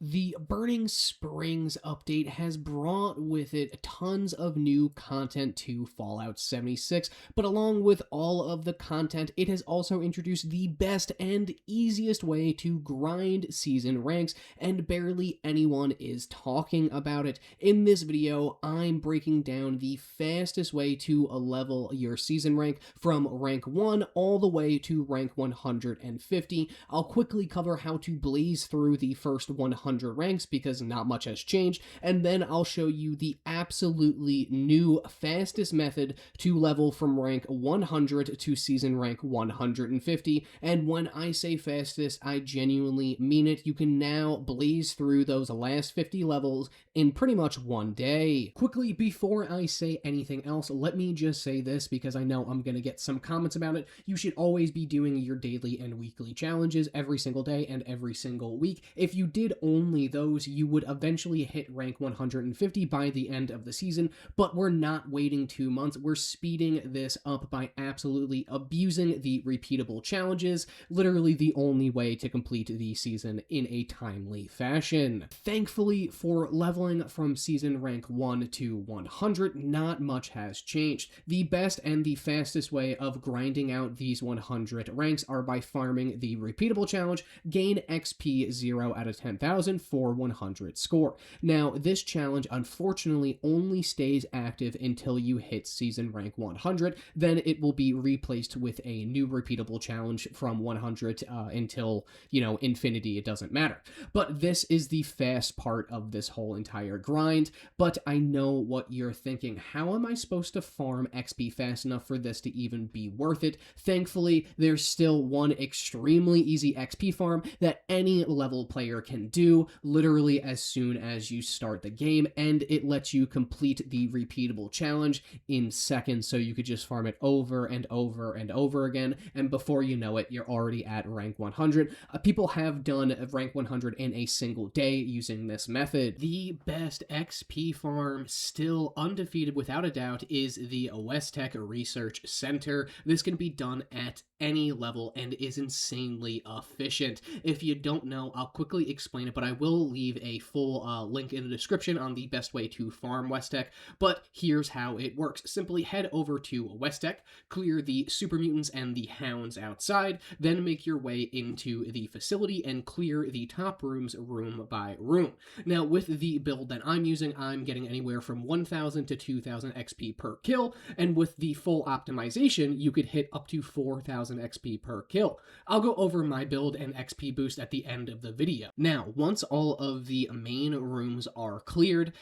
The Burning Springs update has brought with it tons of new content to Fallout 76, but along with all of the content, it has also introduced the best and easiest way to grind season ranks, and barely anyone is talking about it. In this video, I'm breaking down the fastest way to level your season rank from rank 1 all the way to rank 150. I'll quickly cover how to blaze through the first 100 ranks because not much has changed, and then I'll show you the absolutely new fastest method to level from rank 100 to season rank 150. And when I say fastest, I genuinely mean it. You can now blaze through those last 50 levels in pretty much one day. Quickly, before I say anything else, let me just say this because I know I'm going to get some comments about it. You should always be doing your daily and weekly challenges every single day and every single week. If you did only those, you would eventually hit rank 150 by the end of the season, but we're not waiting 2 months. We're speeding this up by absolutely abusing the repeatable challenges, literally the only way to complete the season in a timely fashion. Thankfully, for leveling from season rank 1 to 100, not much has changed. The best and the fastest way of grinding out these 100 ranks are by farming the repeatable challenge, gain XP 0 out of 10,000 for 100 score. Now, this challenge unfortunately only stays active until you hit season rank 100, then it will be replaced with a new repeatable challenge from 100 until, infinity. It doesn't matter. But this is the fast part of this whole entire grind, but I know what you're thinking. How am I supposed to farm XP fast enough for this to even be worth it? Thankfully, there's still one extremely easy XP farm that any level player can do literally as soon as you start the game, and it lets you complete the repeatable challenge in seconds, so you could just farm it over and over and over again, and before you know it, you're already at rank 100. People have done rank 100 in a single day using this method. The best XP farm, still undefeated without a doubt, is the West Tek Research Center. This can be done at any level and is insanely efficient. If you don't know, I'll quickly explain it, but I will leave a full link in the description on the best way to farm West Tek. But here's how it works. Simply head over to West Tek, clear the super mutants and the hounds outside, then make your way into the facility and clear the top rooms room by room. Now, with the build that I'm using, I'm getting anywhere from 1,000 to 2,000 XP per kill, and with the full optimization, you could hit up to 4,000 XP per kill. I'll go over my build and XP boost at the end of the video. Now, once all of the main rooms are cleared,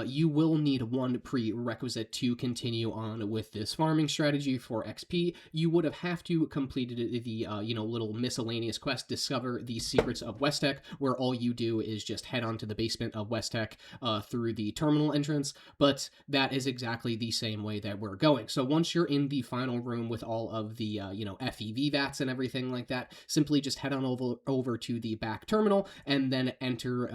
you will need one prerequisite to continue on with this farming strategy for XP. You would have to completed the little miscellaneous quest, Discover the Secrets of West Tek, where all you do is just head onto the basement of West Tek through the terminal entrance, but that is exactly the same way that we're going. So once you're in the final room with all of the FEV vats and everything like that, simply just head on over to the back terminal and then enter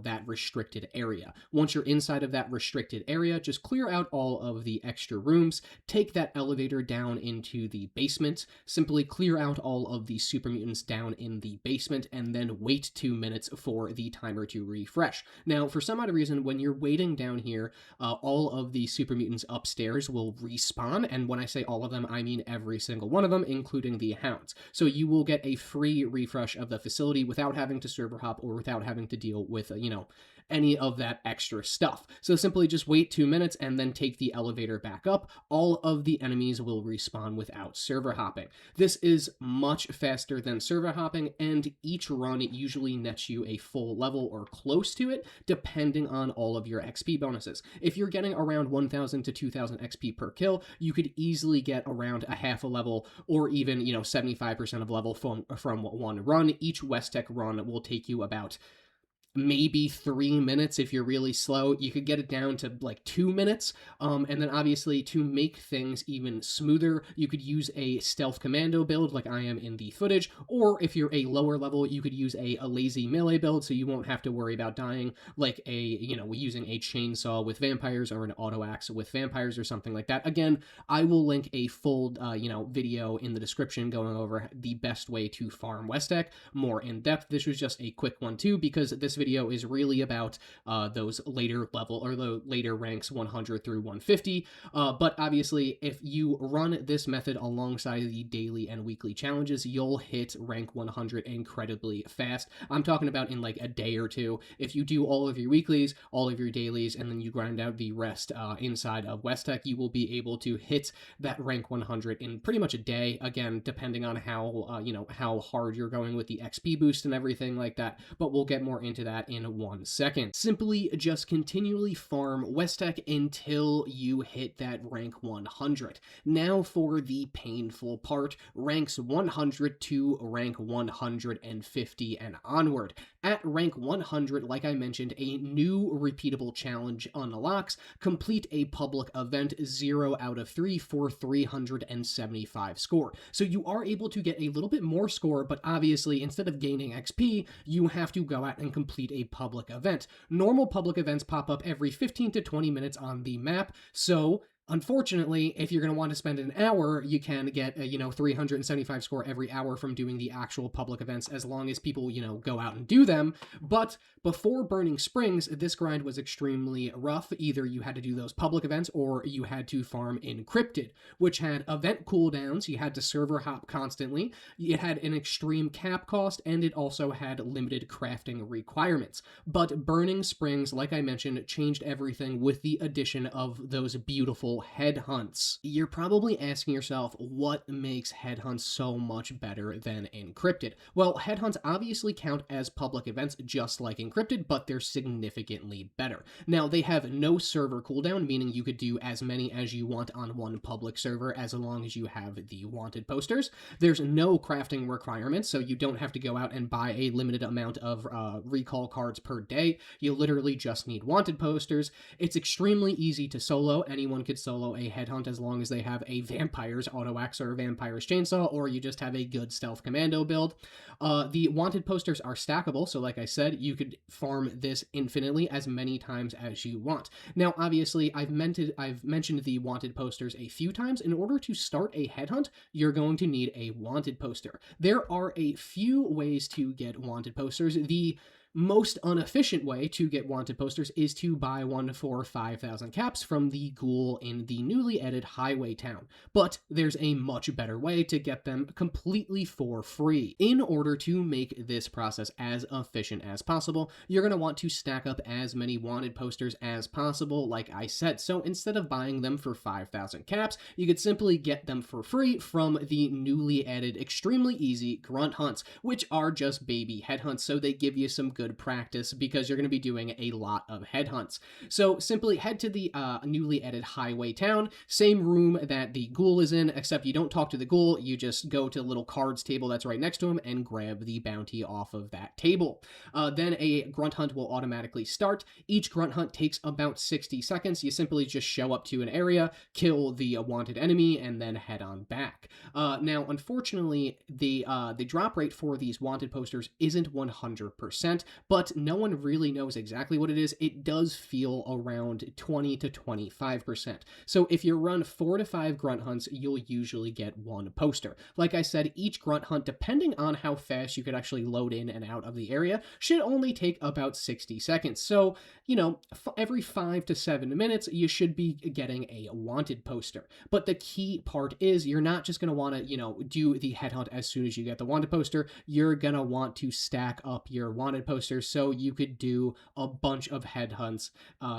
that restricted area. Once you're inside of that restricted area, just clear out all of the extra rooms, take that elevator down into the basement, simply clear out all of the super mutants down in the basement, and then wait 2 minutes for the timer to refresh. Now, for some odd reason, when you're waiting down here, all of the super mutants upstairs will respawn, and when I say all of them, I mean every single one of them, including the hounds. So you will get a free refresh of the facility without having to server hop or without having to deal with, any of that extra stuff. So simply just wait 2 minutes and then take the elevator back up. All of the enemies will respawn without server hopping. This is much faster than server hopping, and each run usually nets you a full level or close to it, depending on all of your XP bonuses. If you're getting around 1,000 to 2,000 XP per kill, you could easily get around a half a level or even, 75% of level from one run. Each West Tek run will take you about maybe 3 minutes. If you're really slow, you could get it down to like 2 minutes. And then obviously, to make things even smoother, you could use a stealth commando build like I am in the footage, or if you're a lower level, you could use a lazy melee build, so you won't have to worry about dying, like using a chainsaw with vampires or an auto axe with vampires or something like that. Again, I will link a full video in the description going over the best way to farm West Tek more in depth. This was just a quick one too, because this video is really about those later level or the later ranks 100 through 150. But obviously, if you run this method alongside the daily and weekly challenges, you'll hit rank 100 incredibly fast. I'm talking about in like a day or two. If you do all of your weeklies, all of your dailies, and then you grind out the rest inside of West Tek, you will be able to hit that rank 100 in pretty much a day. Again, depending on how how hard you're going with the XP boost and everything like that. But we'll get more into that in 1 second. Simply just continually farm West Tek until you hit that rank 100. Now for the painful part, ranks 100 to rank 150 and onward. At rank 100, like I mentioned, a new repeatable challenge unlocks. Complete a public event 0 out of 3 for 375 score. So you are able to get a little bit more score, but obviously instead of gaining XP, you have to go out and complete a public event. Normal public events pop up every 15 to 20 minutes on the map, so unfortunately, if you're going to want to spend an hour, you can get a 375 score every hour from doing the actual public events, as long as people go out and do them. But before Burning Springs, this grind was extremely rough. Either you had to do those public events or you had to farm Encrypted, which had event cooldowns. You had to server hop constantly. It had an extreme cap cost, and it also had limited crafting requirements. But Burning Springs, like I mentioned, changed everything with the addition of those beautiful headhunts. You're probably asking yourself, what makes headhunts so much better than Encrypted? Well, headhunts obviously count as public events just like Encrypted, but they're significantly better. Now, they have no server cooldown, meaning you could do as many as you want on one public server as long as you have the wanted posters. There's no crafting requirements, so you don't have to go out and buy a limited amount of recall cards per day. You literally just need wanted posters. It's extremely easy to solo. Anyone could solo a headhunt as long as they have a vampire's auto axe or a vampire's chainsaw, or you just have a good stealth commando build. The wanted posters are stackable, so like I said, you could farm this infinitely as many times as you want. Now, obviously, I've mentioned the wanted posters a few times. In order to start a headhunt, you're going to need a wanted poster. There are a few ways to get wanted posters. The most inefficient way to get wanted posters is to buy one for 5,000 caps from the ghoul in the newly added highway town, but there's a much better way to get them completely for free. In order to make this process as efficient as possible, you're going to want to stack up as many wanted posters as possible, like I said. So instead of buying them for 5,000 caps, you could simply get them for free from the newly added extremely easy grunt hunts, which are just baby headhunts, so they give you some good practice because you're going to be doing a lot of headhunts. So simply head to the newly added highway town, same room that the ghoul is in, except you don't talk to the ghoul, you just go to the little cards table that's right next to him and grab the bounty off of that table. Then a grunt hunt will automatically start. Each grunt hunt takes about 60 seconds. You simply just show up to an area, kill the wanted enemy, and then head on back. Now, unfortunately, the drop rate for these wanted posters isn't 100%, but no one really knows exactly what it is. It does feel around 20 to 25%. So if you run 4 to 5 grunt hunts, you'll usually get one poster. Like I said, each grunt hunt, depending on how fast you could actually load in and out of the area, should only take about 60 seconds. So, every 5 to 7 minutes, you should be getting a wanted poster. But the key part is you're not just going to want to, do the headhunt as soon as you get the wanted poster. You're going to want to stack up your wanted posters so you could do a bunch of headhunts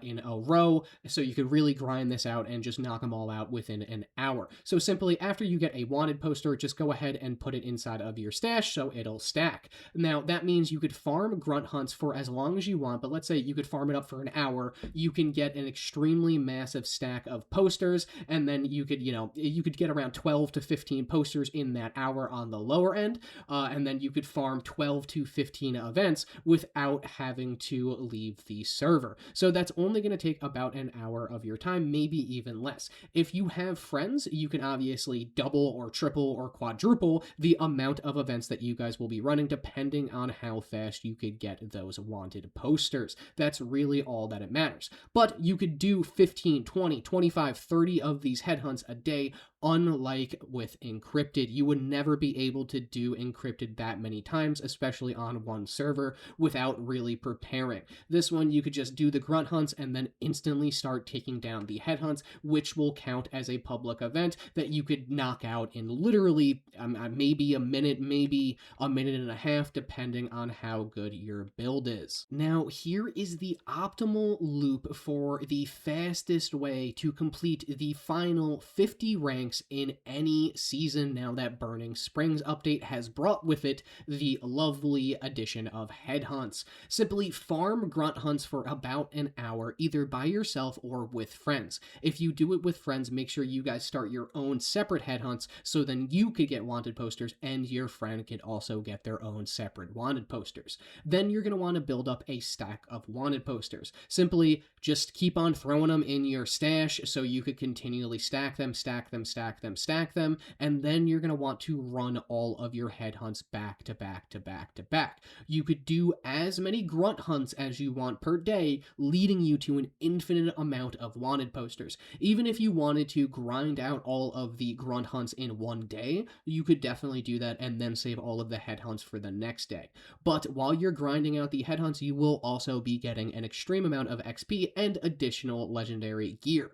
in a row. So you could really grind this out and just knock them all out within an hour. So simply after you get a wanted poster, just go ahead and put it inside of your stash so it'll stack. Now, that means you could farm grunt hunts for as long as you want, but let's say you could farm it up for an hour. You can get an extremely massive stack of posters, and then you could get around 12 to 15 posters in that hour on the lower end, and then you could farm 12 to 15 events without having to leave the server. So that's only going to take about an hour of your time, maybe even less. If you have friends, you can obviously double or triple or quadruple the amount of events that you guys will be running, depending on how fast you could get those wanted posters. That's really all that it matters. But you could do 15, 20, 25, 30 of these headhunts a day Unlike with Encrypted, you would never be able to do Encrypted that many times, especially on one server, without really preparing. This one, you could just do the grunt hunts and then instantly start taking down the headhunts, which will count as a public event that you could knock out in literally maybe a minute, maybe a minute and a half, depending on how good your build is. Now, here is the optimal loop for the fastest way to complete the final 50 ranks in any season now that Burning Springs update has brought with it the lovely addition of headhunts. Simply farm grunt hunts for about an hour, either by yourself or with friends. If you do it with friends, make sure you guys start your own separate headhunts so then you could get wanted posters and your friend could also get their own separate wanted posters. Then you're going to want to build up a stack of wanted posters. Simply just keep on throwing them in your stash so you could continually stack them, stack them, stack them, stack them, and then you're going to want to run all of your headhunts back to back to back to back. You could do as many grunt hunts as you want per day, leading you to an infinite amount of wanted posters. Even if you wanted to grind out all of the grunt hunts in one day, you could definitely do that and then save all of the headhunts for the next day. But while you're grinding out the headhunts, you will also be getting an extreme amount of XP and additional legendary gear.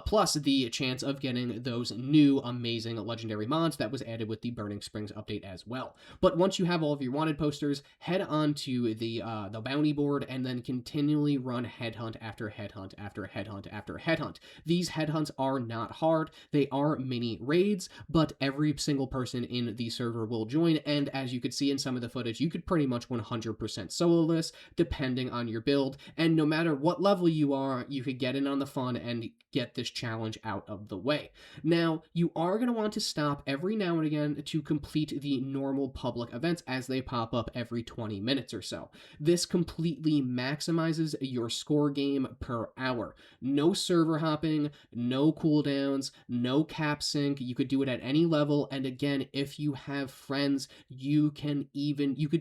Plus the chance of getting those new amazing legendary mods that was added with the Burning Springs update as well. But once you have all of your wanted posters, head on to the bounty board and then continually run headhunt after headhunt after headhunt after headhunt. These headhunts are not hard. They are mini raids, but every single person in the server will join, and as you could see in some of the footage, you could pretty much 100% solo this depending on your build, and no matter what level you are, you could get in on the fun and get this challenge out of the way. Now, you are going to want to stop every now and again to complete the normal public events as they pop up every 20 minutes or so. This completely maximizes your score game per hour. No server hopping, no cooldowns, no cap sync. You could do it at any level, and again, if you have friends, you could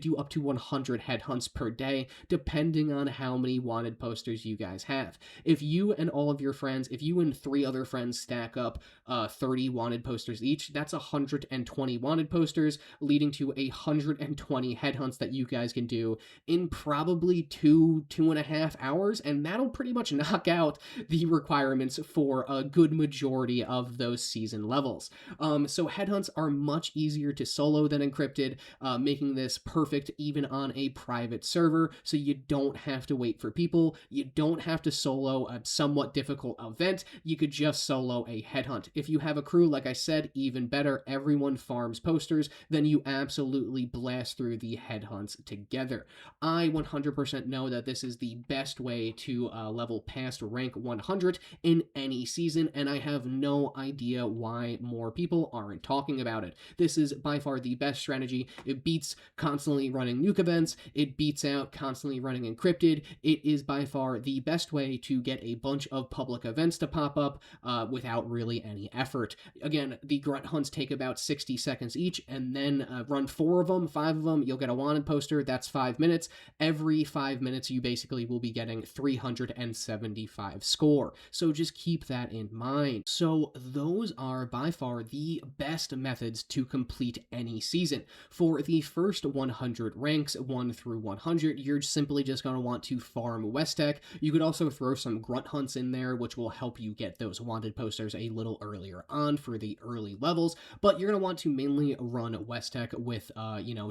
do up to 100 headhunts per day, depending on how many wanted posters you guys have. If you and all of your friends, if you and 3 other friends stack up 30 wanted posters each, that's 120 wanted posters, leading to 120 headhunts that you guys can do in probably 2.5 hours, and that'll pretty much knock out the requirements for a good majority of those season levels. So headhunts are much easier to solo than Encrypted, making this perfect even on a private server, so you don't have to wait for people, you don't have to solo a somewhat difficult event, you could just solo a headhunt. If you have a crew, like I said, even better, everyone farms posters, then you absolutely blast through the headhunts together. I 100% know that this is the best way to level past rank 100 in any season, and I have no idea why more people aren't talking about it. This is by far the best strategy. It beats constantly running nuke events, it beats out constantly running Encrypted. It is by far the best way to get a bunch of public events to pop up without really any effort. Again, the grunt hunts take about 60 seconds each, and then run 4 of them, 5 of them, you'll get a wanted poster. That's 5 minutes. Every 5 minutes, you basically will be getting 375 score. So just keep that in mind. So those are by far the best methods to complete any season. For the first 100 ranks, 1 through 100, you're simply just going to want to farm West Tek. You could also throw some grunt hunts in there, which will help you get those wanted posters a little earlier on for the early levels, but you're going to want to mainly run West Tek with,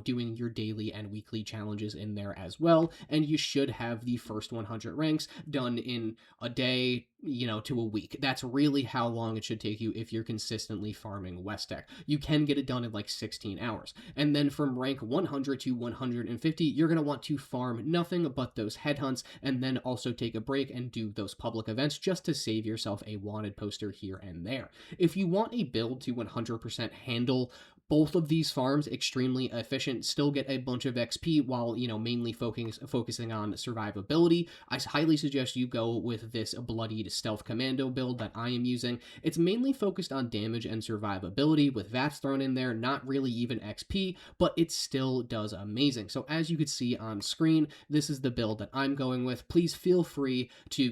doing your daily and weekly challenges in there as well, and you should have the first 100 ranks done in a day, to a week. That's really how long it should take you if you're consistently farming West Tek. You can get it done in like 16 hours. And then from rank 100 to 150, you're going to want to farm nothing but those headhunts, and then also take a break and do those public events just to save yourself a wanted poster here and there. If you want a build to 100% handle Both of these farms extremely efficient, still get a bunch of XP while, mainly focusing on survivability. I highly suggest you go with this bloodied stealth commando build that I am using. It's mainly focused on damage and survivability with VATS thrown in there, not really even XP, but it still does amazing. So as you can see on screen, this is the build that I'm going with. Please feel free to,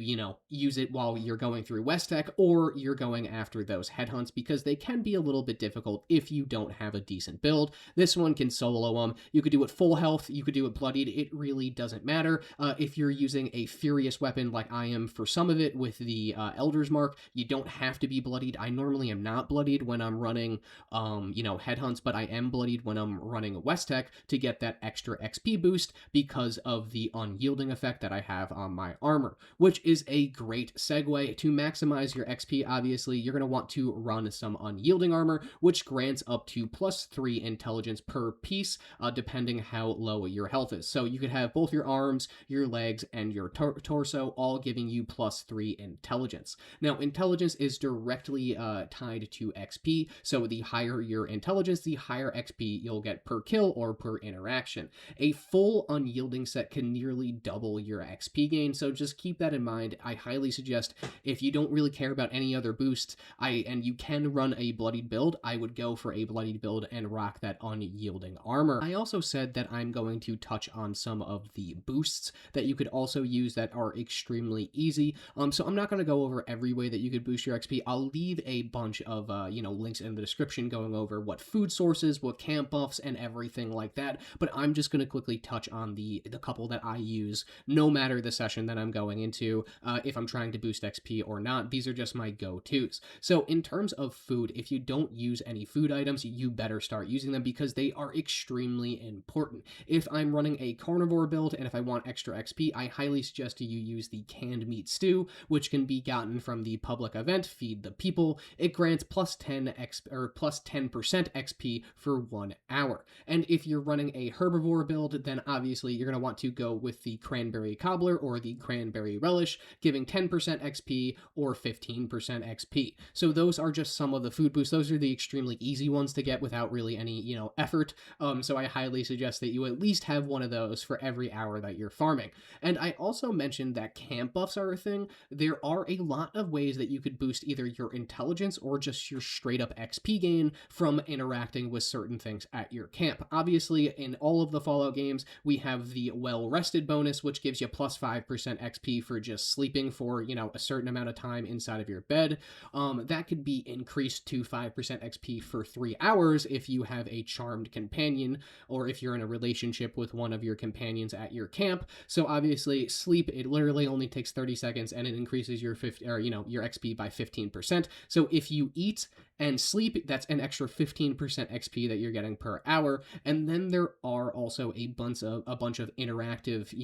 use it while you're going through West Tek or you're going after those headhunts, because they can be a little bit difficult if you don't have a decent build. This one can solo them. You could do it full health, you could do it bloodied. It really doesn't matter. If you're using a furious weapon like I am for some of it with the Elder's Mark, you don't have to be bloodied. I normally am not bloodied when I'm running, headhunts, but I am bloodied when I'm running West Tek to get that extra XP boost because of the unyielding effect that I have on my armor, which is a great segue. To maximize your XP, obviously, you're going to want to run some unyielding armor, which grants up to +3 intelligence per piece, depending how low your health is. So you could have both your arms, your legs, and your torso all giving you +3 intelligence. Now, intelligence is directly tied to XP, so the higher your intelligence, the higher XP you'll get per kill or per interaction. A full unyielding set can nearly double your XP gain, so just keep that in mind. I highly suggest, if you don't really care about any other boosts, and you can run a bloodied build, I would go for a bloodied build and rock that unyielding armor. I also said that I'm going to touch on some of the boosts that you could also use that are extremely easy. So I'm not going to go over every way that you could boost your XP. I'll leave a bunch of links in the description going over what food sources, what camp buffs, and everything like that. But I'm just going to quickly touch on the couple that I use no matter the session that I'm going into, if I'm trying to boost XP or not. These are just my go-tos. So in terms of food, if you don't use any food items, you better start using them because they are extremely important. If I'm running a carnivore build and if I want extra XP, I highly suggest you use the canned meat stew, which can be gotten from the public event Feed the People. It grants +10 or +10% XP for 1 hour. And if you're running a herbivore build, then obviously you're going to want to go with the cranberry cobbler or the cranberry relish, giving 10% XP or 15% XP. So those are just some of the food boosts. Those are the extremely easy ones to get without really any, effort. So I highly suggest that you at least have one of those for every hour that you're farming. And I also mentioned that camp buffs are a thing. There are a lot of ways that you could boost either your intelligence or just your straight up XP gain from interacting with certain things at your camp. Obviously, in all of the Fallout games, we have the well rested bonus, which gives you +5% XP for just sleeping for, a certain amount of time inside of your bed. That could be increased to 5% XP for 3 hours if you have a charmed companion, or if you're in a relationship with one of your companions at your camp. So obviously, sleep, it literally only takes 30 seconds and it increases your your XP by 15%. So if you eat and sleep, that's an extra 15% XP that you're getting per hour. And then there are also a bunch of interactive,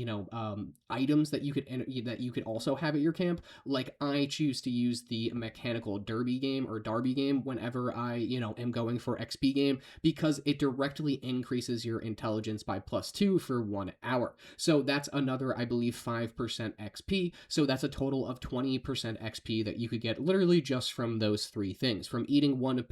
items that you could also have at your camp. Like I choose to use the mechanical derby game or Darby game whenever I, am going for XP game, because it directly increases your intelligence by +2 for 1 hour. So that's another, I believe, 5% XP. So that's a total of 20% XP that you could get literally just from those 3 things, from eating one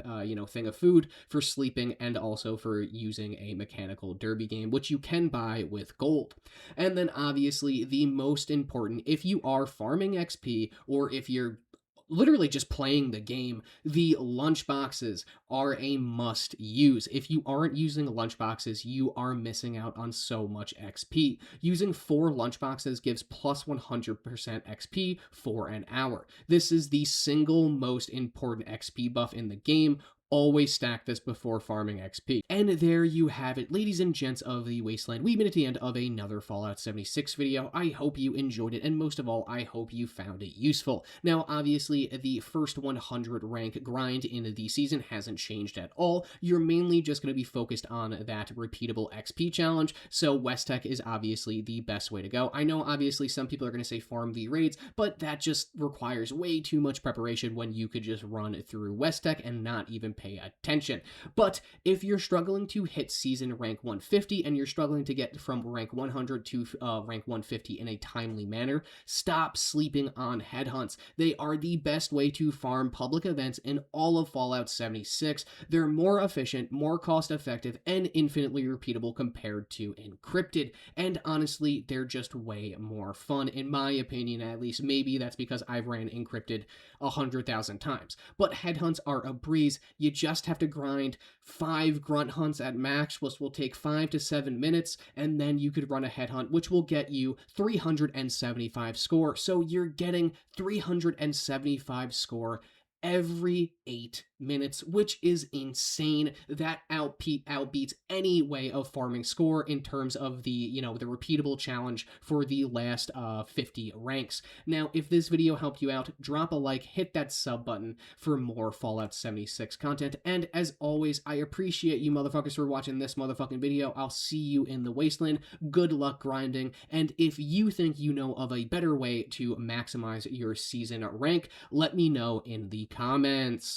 thing of food, for sleeping, and also for using a mechanical derby game, which you can buy with gold. And then obviously the most important, if you are farming XP or if you're literally just playing the game, the lunchboxes are a must use. If you aren't using lunchboxes, you are missing out on so much XP. Using 4 lunchboxes gives +100% XP for an hour. This is the single most important XP buff in the game. Always stack this before farming XP. And there you have it, ladies and gents of the Wasteland. We've been at the end of another Fallout 76 video. I hope you enjoyed it, and most of all, I hope you found it useful. Now, obviously, the first 100 rank grind in the season hasn't changed at all. You're mainly just going to be focused on that repeatable XP challenge, so West Tek is obviously the best way to go. I know, obviously, some people are going to say farm the raids, but that just requires way too much preparation when you could just run through West Tek and not even pay attention. But if you're struggling to hit season rank 150 and you're struggling to get from rank 100 to rank 150 in a timely manner, stop sleeping on headhunts. They are the best way to farm public events in all of Fallout 76. They're more efficient, more cost effective, and infinitely repeatable compared to Encrypted. And honestly, they're just way more fun, in my opinion, at least. Maybe that's because I've ran Encrypted 100,000 times. But headhunts are a breeze. You just have to grind 5 grunt hunts at max, which will take 5 to 7 minutes, and then you could run a headhunt, which will get you 375 score. So you're getting 375 score every 8 minutes, which is insane. That outbeats any way of farming score in terms of the the repeatable challenge for the last 50 ranks. Now, if this video helped you out, drop a like, hit that sub button for more Fallout 76 content, and as always, I appreciate you motherfuckers for watching this motherfucking video. I'll see you in the wasteland. Good luck grinding, and if you think you know of a better way to maximize your season rank, let me know in the comments.